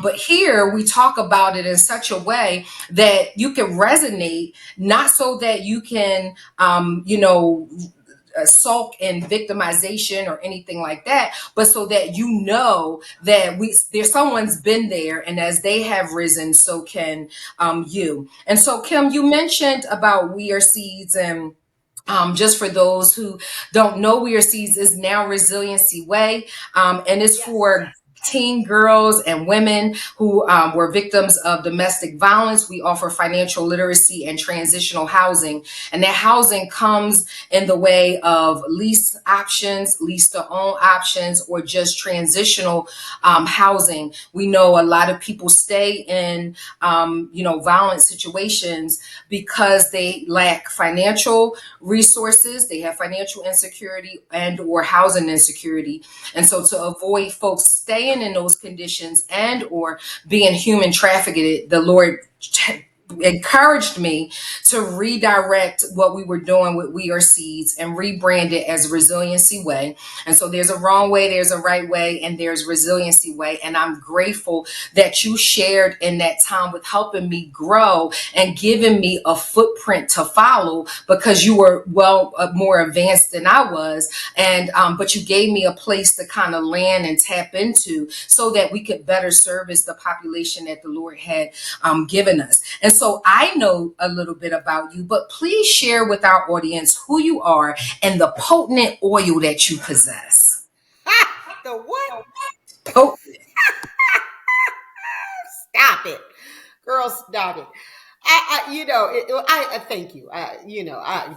But here we talk about it in such a way that you can resonate, not so that you can, sulk in victimization or anything like that, but so that you know that there's someone's been there, and as they have risen, so can you. And so, Kim, you mentioned about We Are Seeds, and just for those who don't know, We Are Seeds is now Resiliency Way, and it's for teen girls and women who were victims of domestic violence. We offer financial literacy and transitional housing, and that housing comes in the way of lease options, lease to own options, or just transitional housing. We know a lot of people stay in violent situations because they lack financial resources, they have financial insecurity and or housing insecurity. And so to avoid folks staying in those conditions and or being human trafficked, the Lord encouraged me to redirect what we were doing with We Are Seeds and rebrand it as Resiliency Way. And so there's a wrong way, there's a right way, and there's Resiliency Way. And I'm grateful that you shared in that time with helping me grow and giving me a footprint to follow, because you were more advanced than I was. And but you gave me a place to kind of land and tap into so that we could better service the population that the Lord had given us. And so I know a little bit about you, but please share with our audience who you are and the potent oil that you possess. The what? Oh, Stop it, girl. Stop it. I thank you.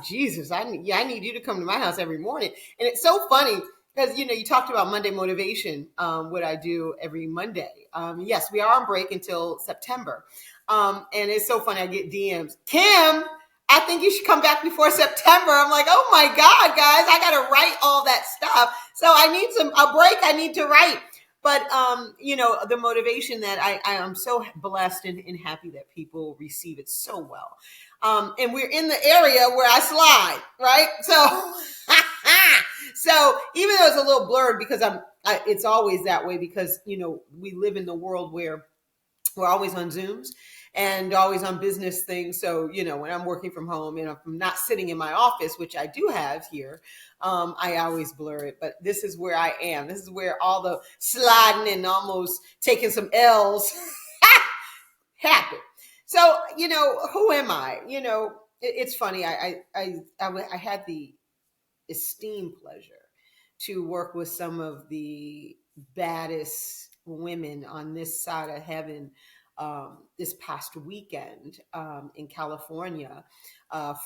Jesus, I need you to come to my house every morning. And it's so funny because you talked about Monday motivation. What I do every Monday. Yes, we are on break until September. And it's so funny. I get DMs. Kim, I think you should come back before September. I'm like, oh my God, guys, I got to write all that stuff. So I need a break. I need to write. But the motivation that I am so blessed and happy that people receive it so well. And we're in the area where I slide, right? So so even though it's a little blurred because it's always that way because we live in the world where we're always on Zooms and always on business things. So, when I'm working from home and if I'm not sitting in my office, which I do have here, I always blur it. But this is where I am. This is where all the sliding and almost taking some L's happen. So, who am I? It's funny. I had the esteemed pleasure to work with some of the baddest women on this side of heaven this past weekend in California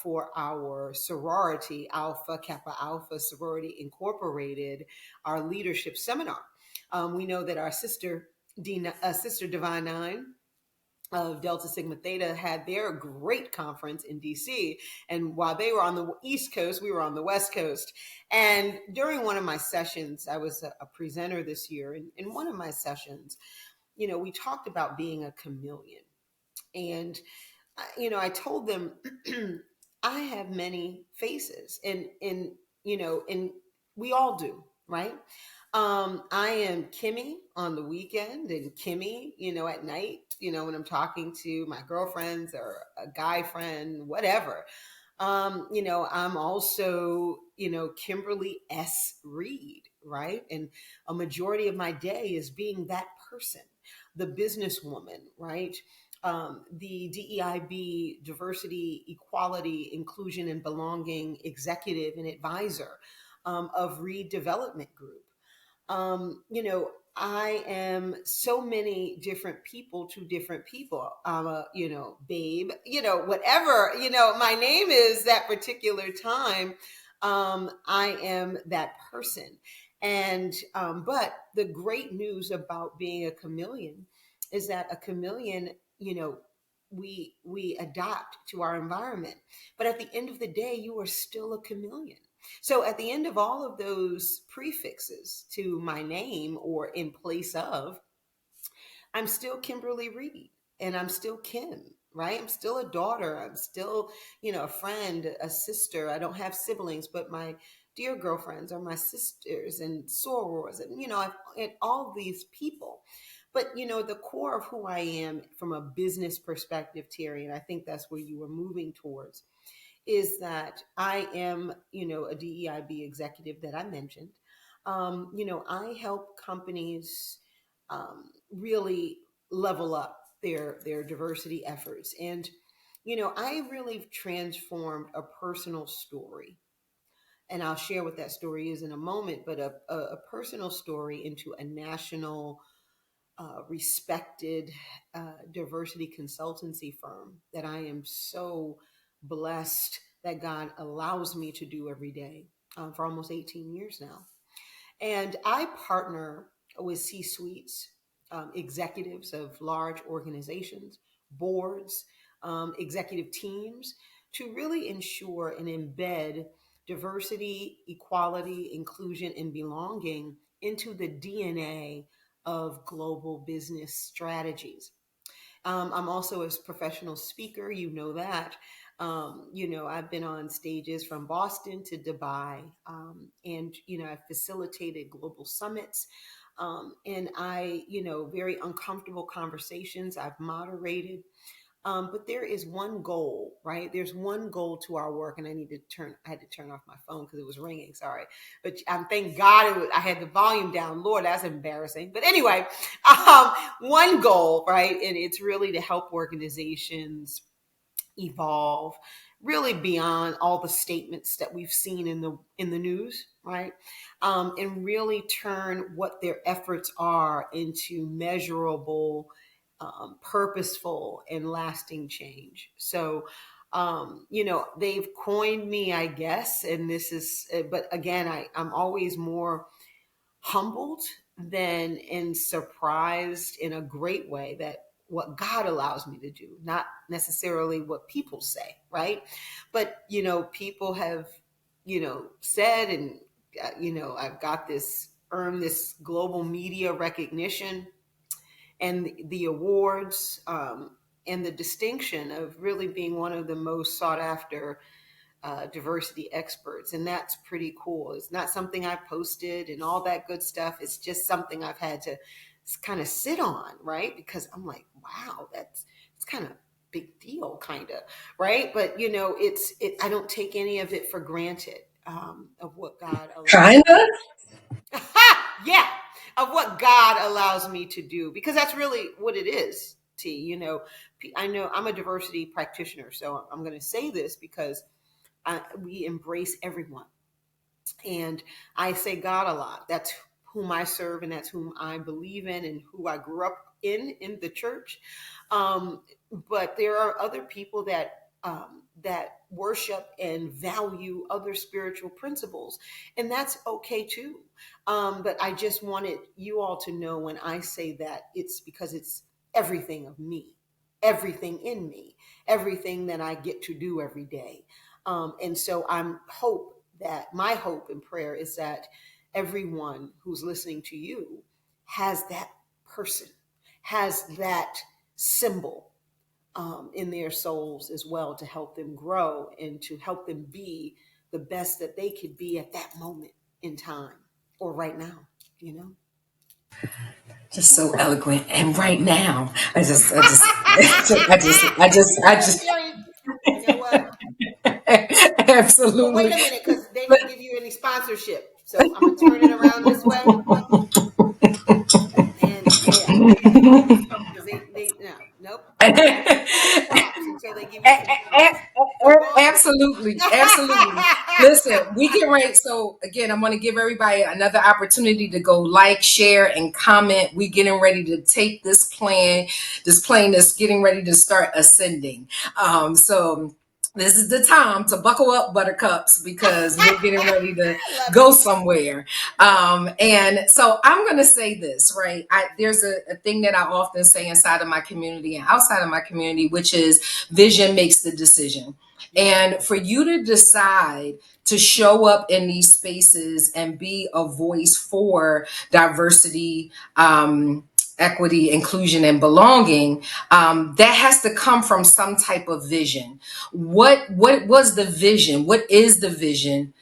for our sorority, Alpha Kappa Alpha Sorority Incorporated, our leadership seminar. We know that our sister, Sister Divine Nine, of Delta Sigma Theta had their great conference in DC. And while they were on the East Coast, we were on the West Coast. And during one of my sessions, I was a presenter this year. And in one of my sessions, we talked about being a chameleon. And, I told them, I have many faces. And we all do, right? I am Kimmy on the weekend and Kimmy, at night, when I'm talking to my girlfriends or a guy friend, whatever. I'm also, Kimberly S. Reed, right? And a majority of my day is being that person, the businesswoman, right? The DEIB, diversity, equality, inclusion, and belonging executive and advisor of Reed Development Group. I am so many different people to different people. I'm a, babe, whatever, my name is that particular time. I am that person. And, but the great news about being a chameleon is that a chameleon, we adapt to our environment. But at the end of the day, you are still a chameleon. So at the end of all of those prefixes to my name or in place of, I'm still Kimberly Reed and I'm still Kim, right? I'm still a daughter. I'm still, a friend, a sister. I don't have siblings, but my dear girlfriends are my sisters and sorors and, and all these people. But the core of who I am from a business perspective, Terry, and I think that's where you were moving towards, is that I am, a DEIB executive that I mentioned. I help companies really level up their diversity efforts, and I really transformed a personal story, and I'll share what that story is in a moment. But a personal story into a national respected diversity consultancy firm that I am so blessed that God allows me to do every day for almost 18 years now. And I partner with C suites, executives of large organizations, boards, executive teams to really ensure and embed diversity, equality, inclusion, and belonging into the DNA of global business strategies. I'm also a professional speaker, that. I've been on stages from Boston to Dubai, and I've facilitated global summits, and very uncomfortable conversations I've moderated. But there is one goal, right? There's one goal to our work, and I had to turn off my phone because it was ringing. Sorry. But thank God I had the volume down. Lord, that's embarrassing. But anyway, one goal, right? And it's really to help organizations evolve really beyond all the statements that we've seen in the news, right? And really turn what their efforts are into measurable, purposeful, and lasting change. So they've coined me, I guess, and this is but again, I'm always more humbled than and surprised in a great way that what God allows me to do, not necessarily what people say, right? But people have said, and I've got this earned this global media recognition and the awards, and the distinction of really being one of the most sought after diversity experts. And that's pretty cool. It's not something I posted and all that good stuff. It's just something I've had to kind of sit on, right? Because I'm like, wow, it's kind of big deal, kind of, right? But I don't take any of it for granted, of what God allows. Kind of. Yeah, of what God allows me to do, because that's really what it is. I know I'm a diversity practitioner, so I'm going to say this because we embrace everyone. And I say God a lot. That's whom I serve, and that's whom I believe in, and who I grew up in the church. But there are other people that worship and value other spiritual principles, and that's okay too. But I just wanted you all to know, when I say that, it's because it's everything of me, everything in me, everything that I get to do every day. And so my hope and prayer is that everyone who's listening to you has that person, has that symbol in their souls as well, to help them grow and to help them be the best that they could be at that moment in time or right now, you know? Just so eloquent. And right now, I You know, just, Terry, you know what? But wait absolutely. a minute, because they didn't give you any sponsorship. So I'm going to turn it around this way. And yeah, because they no, nope, don't give me any props until they give you some props. So go Absolutely, absolutely. Listen, we get ready. So again, I'm going to give everybody another opportunity to go like, share, and comment. We getting ready to take this plane that's getting ready to start ascending. So this is the time to buckle up, buttercups, because we're getting ready to love go it. somewhere. And so I'm going to say this, right? There's a thing that I often say inside of my community and outside of my community, which is vision makes the decision. Yeah, And for you to decide to show up in these spaces and be a voice for diversity, equity, inclusion, and belonging, that has to come from some type of vision. What was the vision? What is the vision?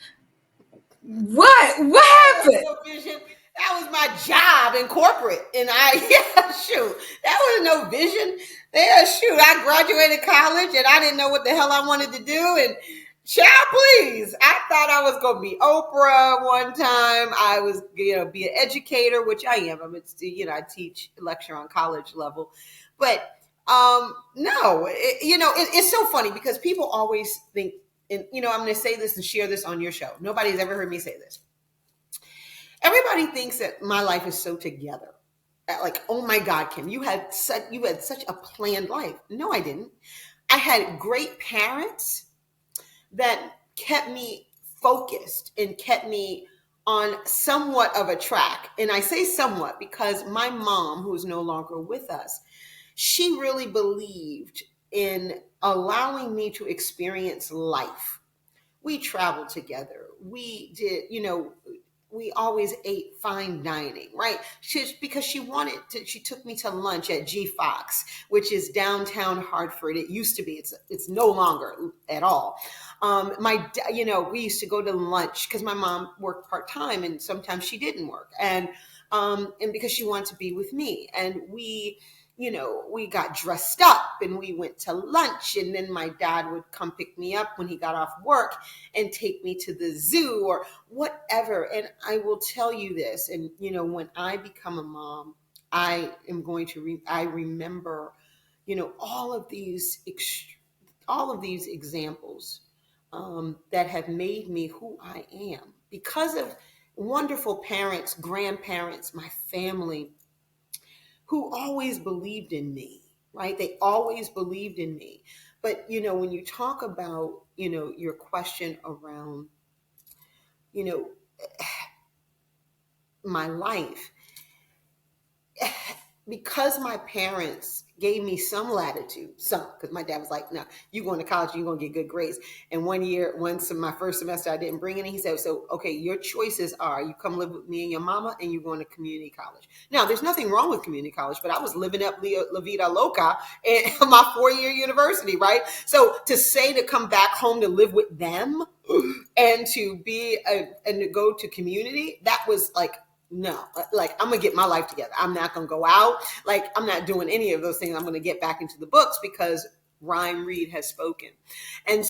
What I have happened? no vision. That was my job in corporate. And yeah, shoot, that was no vision. Yeah, shoot, I graduated college and I didn't know what the hell I wanted to do. And child, please, I thought I was going to be Oprah one time. I was, be an educator, which I am. I teach, lecture on college level. But no, it's so funny because people always think, and, I'm going to say this and share this on your show. Nobody's ever heard me say this. Everybody thinks that my life is so together. Like, oh my God, Kim, you had such a planned life. No, I didn't. I had great parents that kept me focused and kept me on somewhat of a track. And I say somewhat because my mom, who is no longer with us, she really believed in allowing me to experience life. We traveled together. We did, we always ate fine dining, right? Because she took me to lunch at G Fox, which is downtown Hartford. It used to be, it's no longer at all. We used to go to lunch because my mom worked part-time and sometimes she didn't work. And because she wanted to be with me, and we got dressed up and we went to lunch, and then my dad would come pick me up when he got off work and take me to the zoo or whatever. And I will tell you this, and when I become a mom, I am going to I remember all of these examples that have made me who I am because of wonderful parents, grandparents, my family, who always believed in me, right? They always believed in me. But, when you talk about, your question around, you know, my life, because my parents gave me some latitude, because my dad was like, no, you going to college, you're going to get good grades. And one year, my first semester, I didn't bring any. He said, so, okay, your choices are you come live with me and your mama and you're going to community college. Now, there's nothing wrong with community college, but I was living up La Vida Loca in my 4-year university, right? So to come back home to live with them and to and to go to community, that was like, no, like I'm gonna get my life together. I'm not gonna go out. Like I'm not doing any of those things. I'm gonna get back into the books because Rhyme Reed has spoken. And